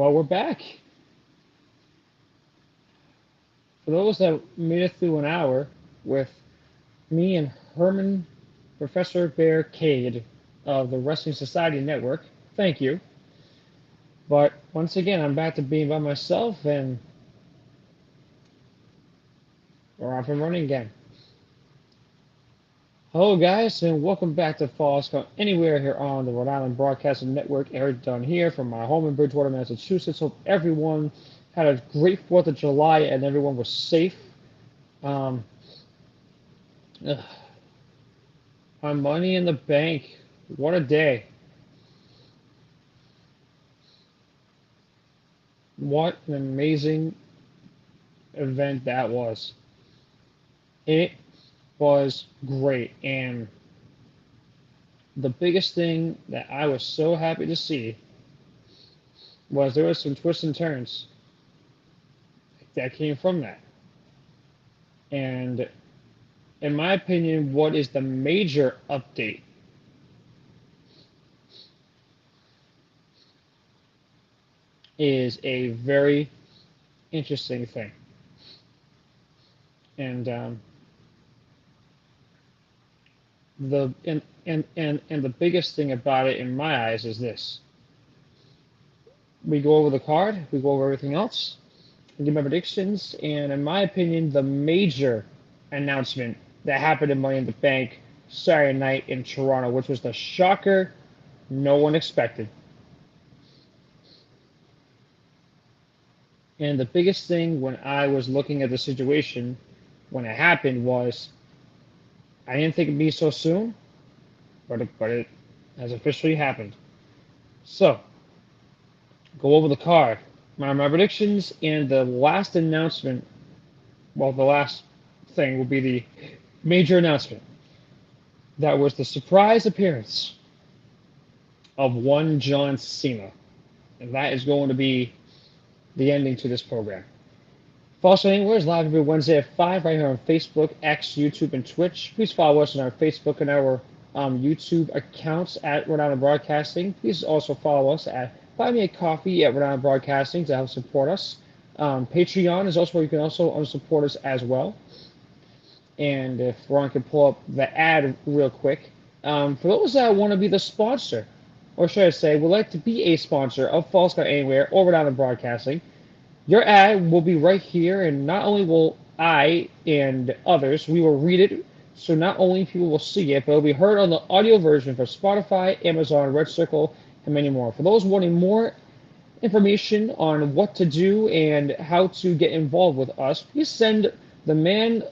Well, we're back. For those that made it through an hour with me and Herman Professor Bear Cade of the Wrestling Society Network, thank you. But once again, I'm back to being by myself, and we're off and running again. Hello, guys, and welcome back to Falls Count Anywhere here on the Rhode Island Broadcasting Network. Erik Dunn here from my home in Bridgewater, Massachusetts. Hope everyone had a great 4th of July and everyone was safe. Um, ugh, my money in the bank. What a day. What an amazing event that was. It was great. And the biggest thing that I was so happy to see was there was some twists and turns that came from that. And in my opinion, what is the major update is a very interesting thing. And the biggest thing about it in my eyes is this. We go over the card, we go over everything else, we give my predictions, and in my opinion, the major announcement that happened in Money in the Bank Saturday night in Toronto, which was the shocker no one expected. And the biggest thing when I was looking at the situation when it happened was I didn't think it'd be so soon, but it has officially happened. So, go over the card, my predictions, and the last announcement. Well, the last thing will be the major announcement. That was the surprise appearance of one John Cena, and that is going to be the ending to this program. False Anywhere is live every Wednesday at 5 right here on Facebook, X, YouTube, and Twitch. Please follow us on our Facebook and our YouTube accounts at Rhode Island Broadcasting. Please also follow us at Buy Me a Coffee at Rhode Island Broadcasting to help support us. Patreon is also where you can also support us as well. And if Ron can pull up the ad real quick, for those that want to be the sponsor, or should I say, would like to be a sponsor of False Count Anywhere or Rhode Island Broadcasting, your ad will be right here, and not only will I and others, we will read it, so not only people will see it, but it will be heard on the audio version for Spotify, Amazon, Red Circle, and many more. For those wanting more information on what to do and how to get involved with us, please send the man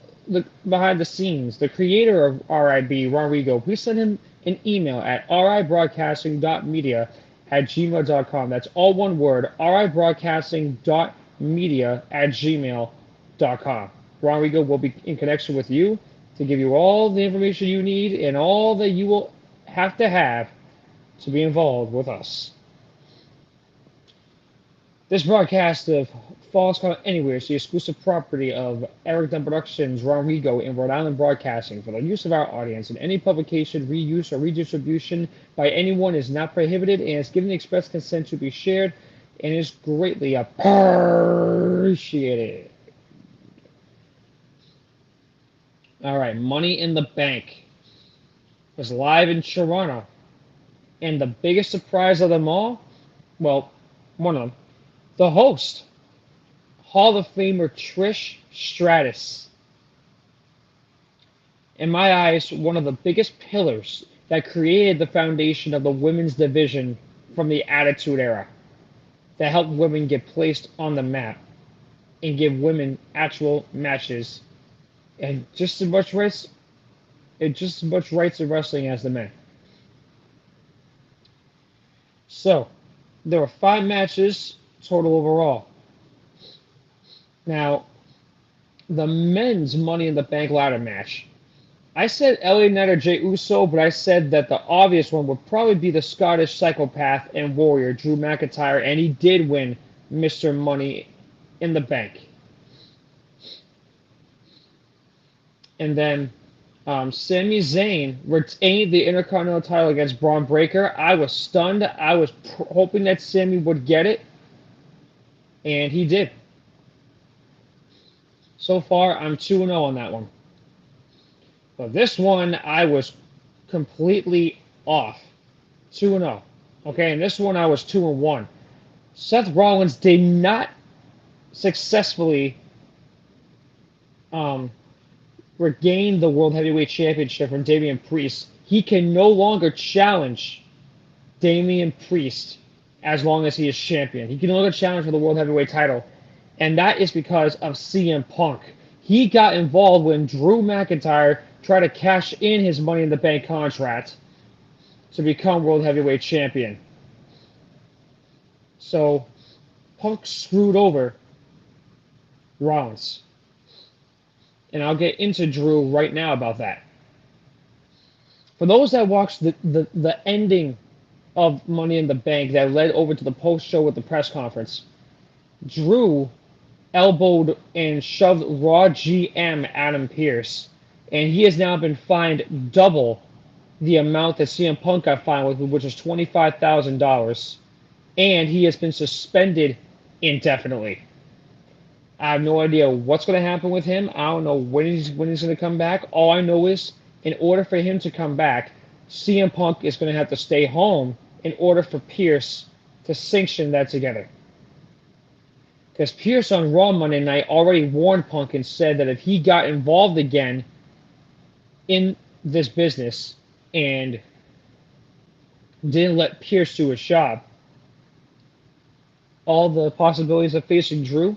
behind the scenes, the creator of RIB, Rodrigo, please send him an email at ribroadcasting.media@gmail.com. That's all one word, ribroadcasting.media@gmail.com. Rodrigo will be in connection with you to give you all the information you need and all that you will have to be involved with us. This broadcast of Falls Count Anywhere is the exclusive property of Erik Dunn Productions, Rodrigo, and Rhode Island Broadcasting. For the use of our audience, and any publication, reuse, or redistribution by anyone is not prohibited and is given the express consent to be shared and is greatly appreciated. All right, Money in the Bank was live in Toronto. And the biggest surprise of them all, well, one of them, the host, Hall of Famer Trish Stratus. In my eyes, one of the biggest pillars that created the foundation of the women's division from the Attitude Era, that helped women get placed on the map and give women actual matches and just as much rights in wrestling as the men. So, there were 5 matches total overall. Now, the men's Money in the Bank ladder match. I said LA Knight or Jey Uso, but I said that the obvious one would probably be the Scottish psychopath and warrior, Drew McIntyre, and he did win Mr. Money in the Bank. And then Sami Zayn retained the Intercontinental title against Braun Breaker. I was stunned. I was hoping that Sami would get it. And he did. So far, I'm 2-0 on that one. But this one, I was completely off. 2-0. Okay, and this one, I was 2-1. Seth Rollins did not successfully um, regain the World Heavyweight Championship from Damian Priest. He can no longer challenge Damian Priest as long as he is champion. He can no longer challenge for the World Heavyweight title, and that is because of CM Punk. He got involved when Drew McIntyre tried to cash in his Money in the Bank contract to become World Heavyweight Champion. So Punk screwed over Rollins. And I'll get into Drew right now about that. For those that watched the ending of Money in the Bank that led over to the post show with the press conference, Drew elbowed and shoved Raw GM Adam Pearce, and he has now been fined double the amount that CM Punk got fined with, which was $25,000, and he has been suspended indefinitely. I have no idea what's going to happen with him. I don't know when he's going to come back. All I know is, in order for him to come back, CM Punk is going to have to stay home in order for Pearce to sanction that together. Because Pearce on Raw Monday night already warned Punk and said that if he got involved again in this business and didn't let Pearce do his job, all the possibilities of facing Drew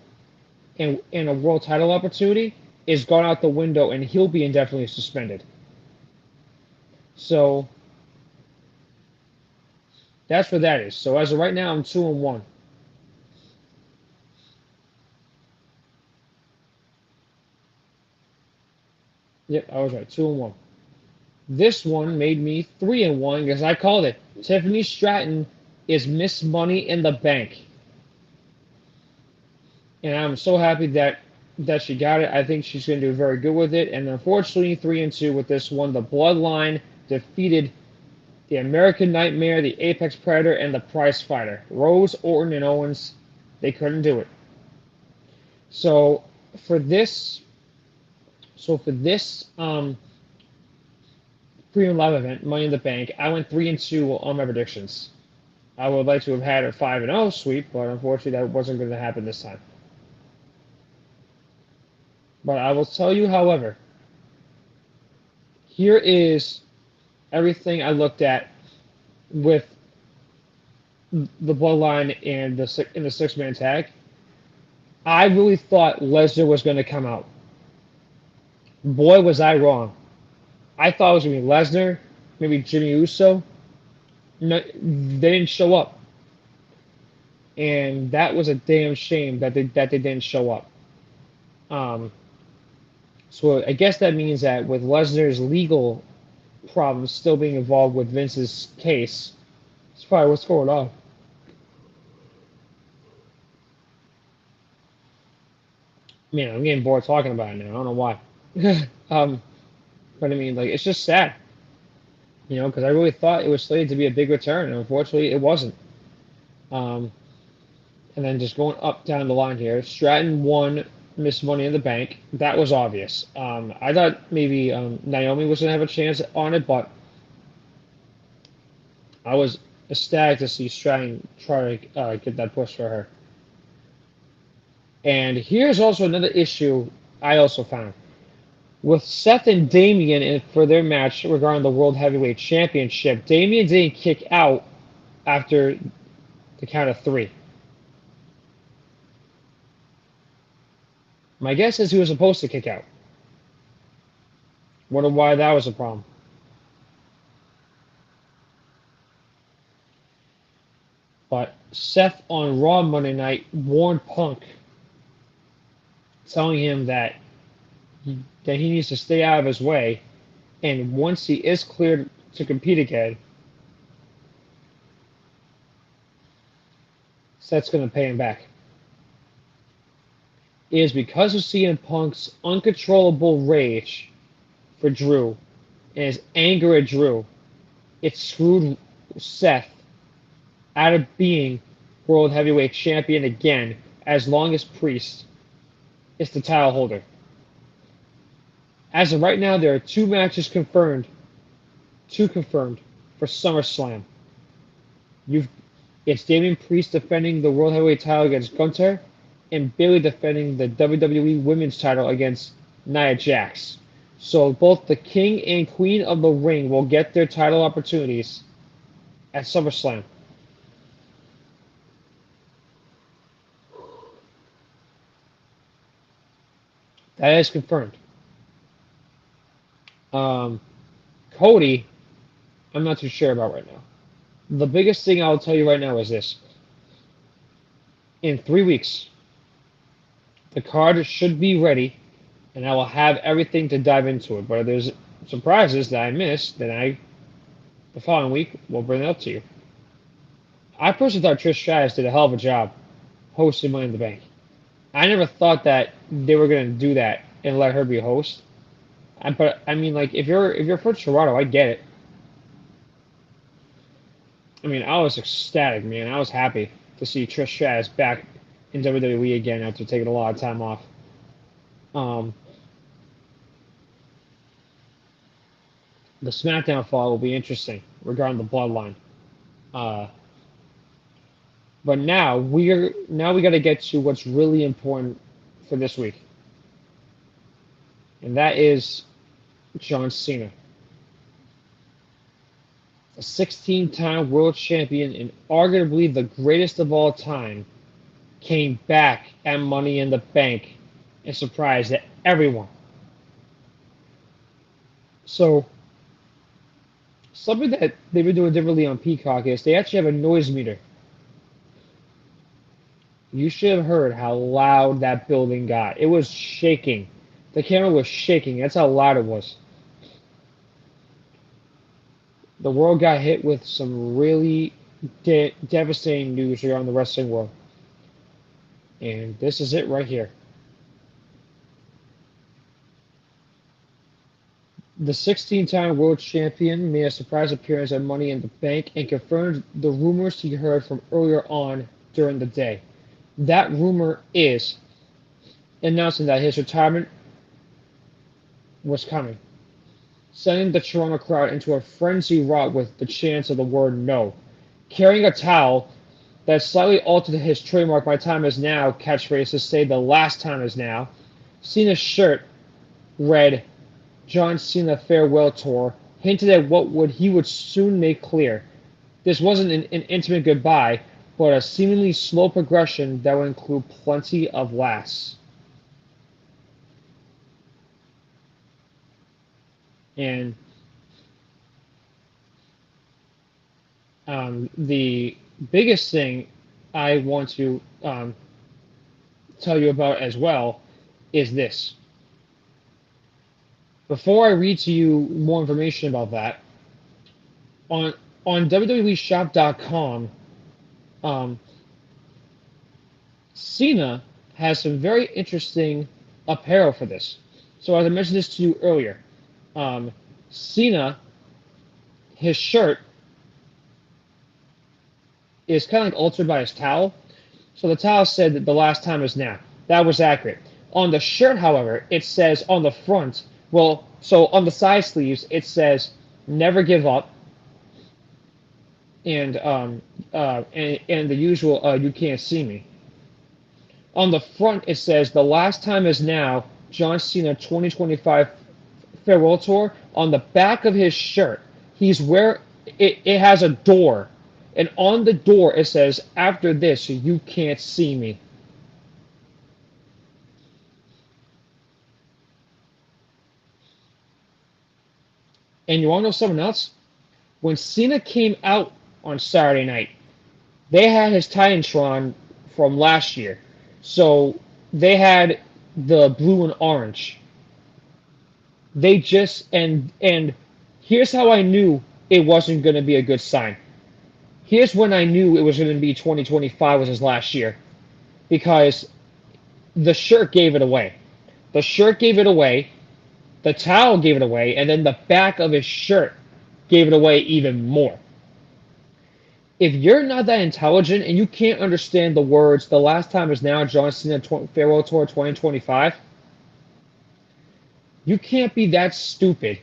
and a world title opportunity is gone out the window, and he'll be indefinitely suspended. So that's what that is. So as of right now, I'm 2-1. Yep, I was right. 2-1. This one made me 3-1 because I called it. Tiffany Stratton is Miss Money in the Bank, and I'm so happy that she got it. I think she's going to do very good with it. And unfortunately, 3-2 with this one. The Bloodline defeated the American Nightmare, the Apex Predator, and the Prize Fighter. Rose, Orton, and Owens, they couldn't do it. So for this premium live event, Money in the Bank, I went 3-2 on my predictions. I would like to have had a 5-0 sweep, but unfortunately that wasn't going to happen this time. But I will tell you, however, here is everything I looked at with the Bloodline and the six-man tag. I really thought Lesnar was going to come out. Boy, was I wrong. I thought it was going to be Lesnar, maybe Jimmy Uso. No, they didn't show up. And that was a damn shame that they didn't show up. So I guess that means that with Lesnar's legal problems still being involved with Vince's case, that's probably what's going on. Man, I'm getting bored talking about it now. I don't know why. But I mean, like, it's just sad, because I really thought it was slated to be a big return, and unfortunately, it wasn't. And then just going up down the line here, Stratton won Miss Money in the Bank. That was obvious. I thought maybe Naomi was going to have a chance on it, but I was ecstatic to see Stratton try to get that push for her. And here's also another issue I also found. With Seth and Damian for their match regarding the World Heavyweight Championship, Damian didn't kick out after the count of 3. My guess is he was supposed to kick out. Wonder why that was a problem. But Seth on Raw Monday night warned Punk, telling him that he needs to stay out of his way, and once he is cleared to compete again, Seth's going to pay him back. It is because of CM Punk's uncontrollable rage for Drew and his anger at Drew, it screwed Seth out of being World Heavyweight Champion again as long as Priest is the title holder. As of right now, there are two matches confirmed, two confirmed for SummerSlam. You've It's Damian Priest defending the World Heavyweight title against Gunther, and Bayley defending the WWE Women's title against Nia Jax. So both the King and Queen of the Ring will get their title opportunities at SummerSlam. That is confirmed. Um, Cody, I'm not too sure about right now. The biggest thing I'll tell you right now is this. In 3 weeks, the card should be ready, and I will have everything to dive into it. But if there's surprises that I missed, then the following week, will bring it up to you. I personally thought Trish Stratus did a hell of a job hosting Money in the Bank. I never thought that they were going to do that and let her be a host. But I mean, like, if you're from Toronto, I get it. I mean, I was ecstatic, man. I was happy to see Trish Stratus back in WWE again after taking a lot of time off. The SmackDown fall will be interesting regarding the Bloodline. But now we got to get to what's really important for this week, and that is John Cena, a 16-time world champion and arguably the greatest of all time, came back at Money in the Bank and surprised everyone. So something that they've been doing differently on Peacock is they actually have a noise meter. You should have heard how loud that building got. It was shaking. The camera was shaking. That's how loud it was. The world got hit with some really devastating news around the wrestling world. And this is it right here. The 16-time world champion made a surprise appearance at Money in the Bank and confirmed the rumors he heard from earlier on during the day. That rumor is announcing that his retirement was coming, sending the Toronto crowd into a frenzy wrought with the chants of the word no. Carrying a towel that slightly altered his trademark "My time is now" catchphrase to say "the last time is now." Cena's shirt read "John Cena Farewell Tour," hinted at he would soon make clear. This wasn't an intimate goodbye, but a seemingly slow progression that would include plenty of laughs. And the biggest thing I want to tell you about as well is this. Before I read to you more information about that, on WWEshop.com, Cena has some very interesting apparel for this. So as I mentioned this to you earlier, Cena, his shirt is kind of like altered by his towel. So the towel said that the last time is now. That was accurate. On the shirt, however, it says on the front, so on the side sleeves, it says "Never give up," and the usual "You can't see me." On the front, it says "The last time is now." John Cena 2025 Farewell Tour. On the back of his shirt, it has a door, and on the door it says, "After this, you can't see me." And you want to know something else? When Cena came out on Saturday night, they had his Titantron from last year. So they had the blue and orange. They just and here's how I knew it wasn't going to be a good sign. Here's when I knew it was going to be 2025 was his last year, because the shirt gave it away. The shirt gave it away. The towel gave it away, and then the back of his shirt gave it away even more. If you're not that intelligent and you can't understand the words, the last time is now, John Cena Farewell Tour 2025, you can't be that stupid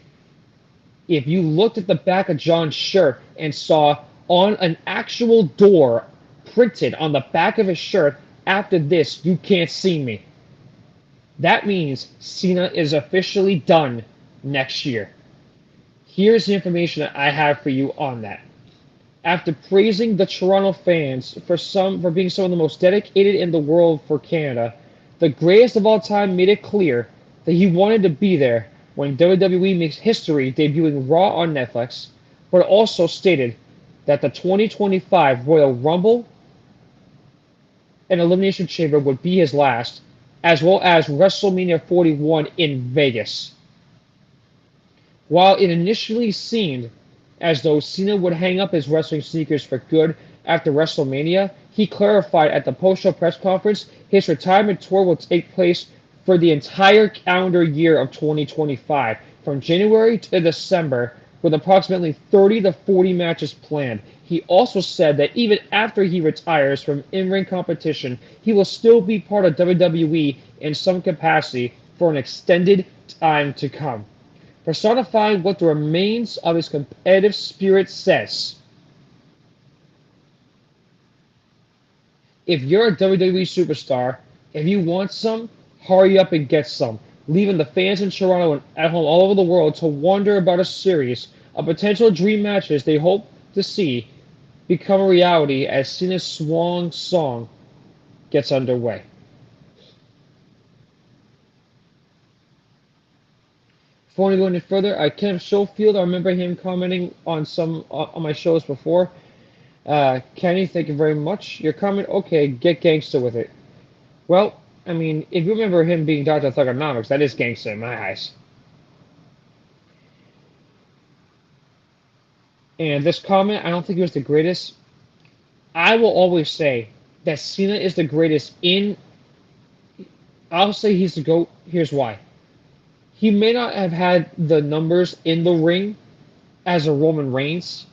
if you looked at the back of John's shirt and saw on an actual door printed on the back of his shirt, after this, you can't see me. That means Cena is officially done next year. Here's the information that I have for you on that. After praising the Toronto fans for being some of the most dedicated in the world for Canada, the greatest of all time made it clear that he wanted to be there when WWE makes history debuting Raw on Netflix, but also stated that the 2025 Royal Rumble and Elimination Chamber would be his last, as well as WrestleMania 41 in Vegas. While it initially seemed as though Cena would hang up his wrestling sneakers for good after WrestleMania, he clarified at the post-show press conference his retirement tour will take place for the entire calendar year of 2025, from January to December, with approximately 30 to 40 matches planned. He also said that even after he retires from in-ring competition, he will still be part of WWE in some capacity for an extended time to come, personifying what the remains of his competitive spirit says. If you're a WWE superstar, if you want some, hurry up and get some, leaving the fans in Toronto and at home all over the world to wonder about a series of potential dream matches they hope to see become a reality as Cena's swan song gets underway. Before we go any further, Kenneth Schofield, I remember him commenting on some on my shows before. Kenny, thank you very much. Your comment, okay, get gangster with it. Well, I mean, if you remember him being Dr. Thugonomics, that is gangster in my eyes. And this comment, I don't think he was the greatest. I will always say that Cena is the greatest in. I'll say he's the GOAT. Here's why. He may not have had the numbers in the ring as a Roman Reigns,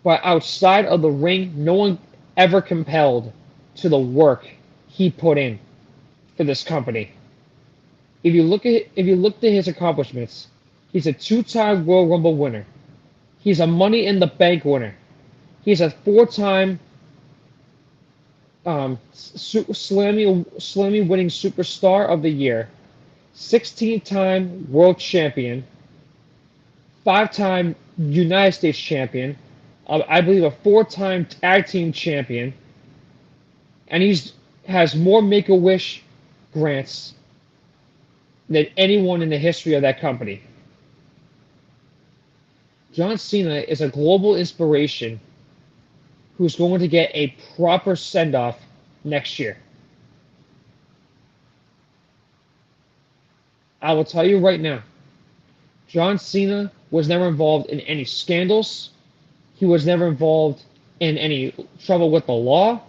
but outside of the ring, no one ever compelled to the work he put in for this company. If you look at his accomplishments, he's a two-time Royal Rumble winner. He's a Money in the Bank winner. He's a four-time Slammy winning Superstar of the Year, 16-time World Champion, 5-time United States Champion, I believe a 4-time Tag Team Champion, and he's has more Make-A-Wish grants than anyone in the history of that company. John Cena is a global inspiration who's going to get a proper send-off next year. I will tell you right now, John Cena was never involved in any scandals. He was never involved in any trouble with the law.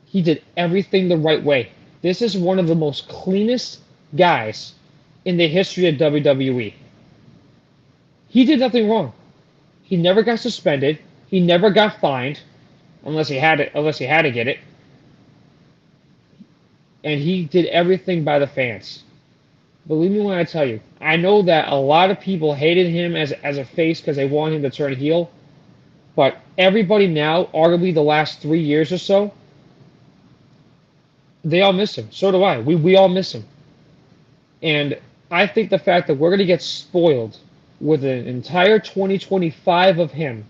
He did everything the right way. This is one of the most cleanest guys in the history of WWE. He did nothing wrong. He never got suspended. He never got fined, unless he had to get it. And he did everything by the fans. Believe me when I tell you, I know that a lot of people hated him as a face because they wanted him to turn heel. But everybody now, arguably the last 3 years or so, they all miss him. So do I. We all miss him. And I think the fact that we're going to get spoiled with an entire 2025 of him,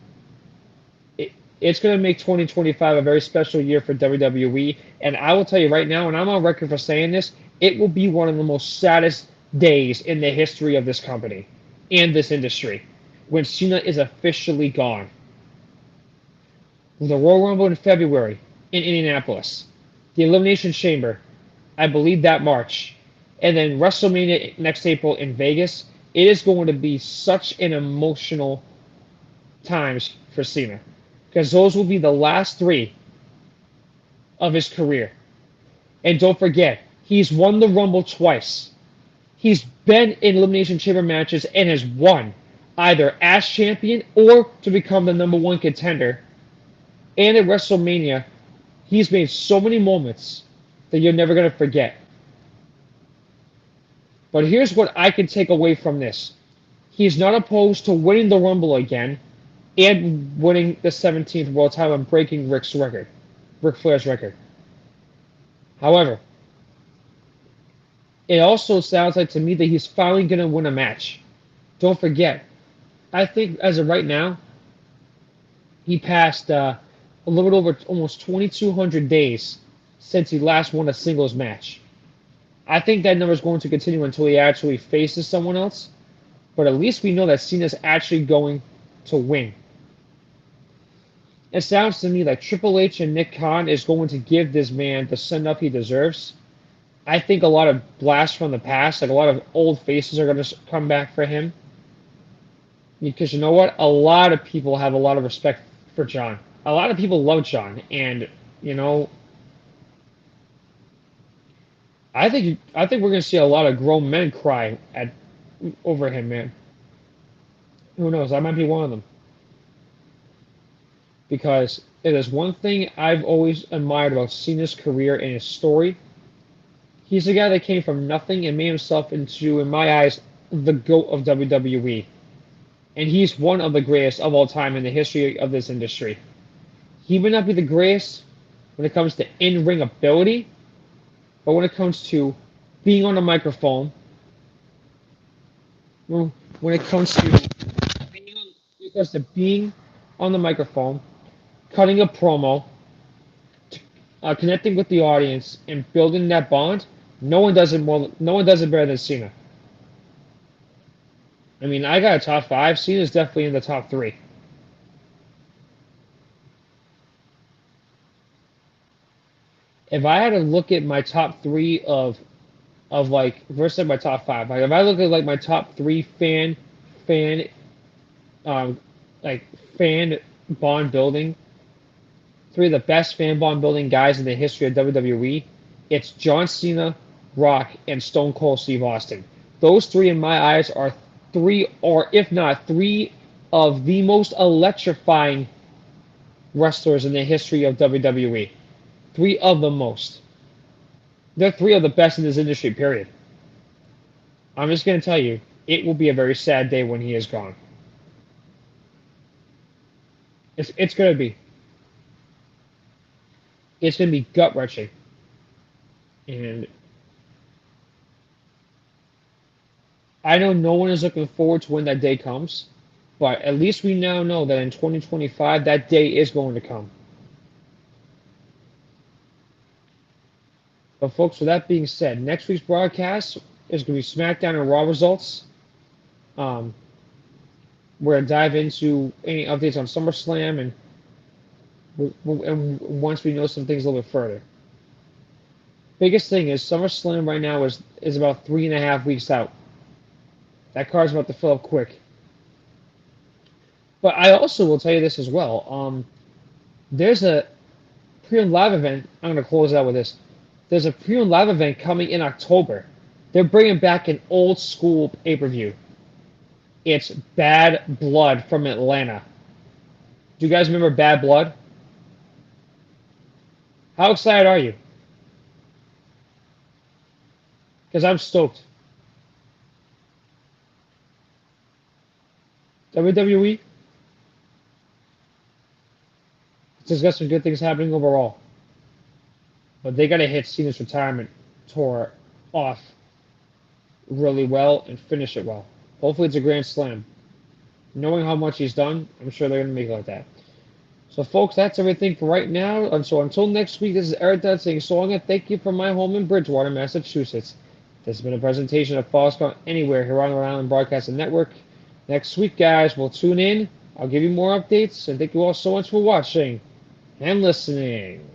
it's going to make 2025 a very special year for WWE. And I will tell you right now, and I'm on record for saying this, it will be one of the most saddest days in the history of this company and this industry when Cena is officially gone. The Royal Rumble in February in Indianapolis, the Elimination Chamber, I believe that March, and then WrestleMania next April in Vegas. It is going to be such an emotional times for Cena, because those will be the last 3 of his career. And don't forget, he's won the Rumble twice. He's been in Elimination Chamber matches and has won, either as champion or to become the #1 contender And at WrestleMania, he's made so many moments that you're never going to forget. But here's what I can take away from this. He's not opposed to winning the Rumble again and winning the 17th World title and breaking Ric Flair's record. However, it also sounds like to me that he's finally going to win a match. Don't forget, I think as of right now, he passed a little bit over almost 2,200 days since he last won a singles match. I think that number is going to continue until he actually faces someone else. But at least we know that Cena's actually going to win. It sounds to me like Triple H and Nick Khan is going to give this man the send-up he deserves. I think a lot of blasts from the past, like a lot of old faces are going to come back for him. Because you know what? A lot of people have a lot of respect for John. A lot of people love John. And, you know, I think we're going to see a lot of grown men cry over him, man. Who knows? I might be one of them. Because it is one thing I've always admired about Cena's career and his story. He's a guy that came from nothing and made himself into, in my eyes, the GOAT of WWE. And he's one of the greatest of all time in the history of this industry. He may not be the greatest when it comes to in-ring ability, but when it comes to being on the microphone, when it comes to being on the microphone, cutting a promo, connecting with the audience, and building that bond, no one does it more. No one does it better than Cena. I mean, I got a top 5. Cena's definitely in the top 3. If I had to look at my top 3 of like versus my top 5, like if I look at like my top 3 fan um like fan bond building, 3 of the best fan bond building guys in the history of WWE, it's John Cena, Rock, and Stone Cold Steve Austin. Those 3 in my eyes are 3, or if not 3, of the most electrifying wrestlers in the history of WWE. 3 of the most. They're 3 of the best in this industry, period. I'm just going to tell you, it will be a very sad day when he is gone. It's going to be. It's going to be gut-wrenching. And I know no one is looking forward to when that day comes, but at least we now know that in 2025, that day is going to come. But folks, with that being said, next week's broadcast is going to be SmackDown and Raw results. We're going to dive into any updates on SummerSlam and once we know some things a little bit further. Biggest thing is SummerSlam right now is about 3.5 weeks out. That card's about to fill up quick. But I also will tell you this as well. There's a pre-owned live event. I'm going to close out with this. There's a pre-owned live event coming in October. They're bringing back an old school pay-per-view. It's Bad Blood from Atlanta. Do you guys remember Bad Blood? How excited are you? Because I'm stoked. WWE, it's got some good things happening overall. But they got to hit Cena's retirement tour off really well and finish it well. Hopefully it's a grand slam. Knowing how much he's done, I'm sure they're going to make it like that. So, folks, that's everything for right now. And so until next week, this is Erik Dunn saying so long and thank you from my home in Bridgewater, Massachusetts. This has been a presentation of Falls Count Anywhere here on the Rhode Island Broadcasting Network. Next week, guys, we'll tune in. I'll give you more updates. And thank you all so much for watching and listening.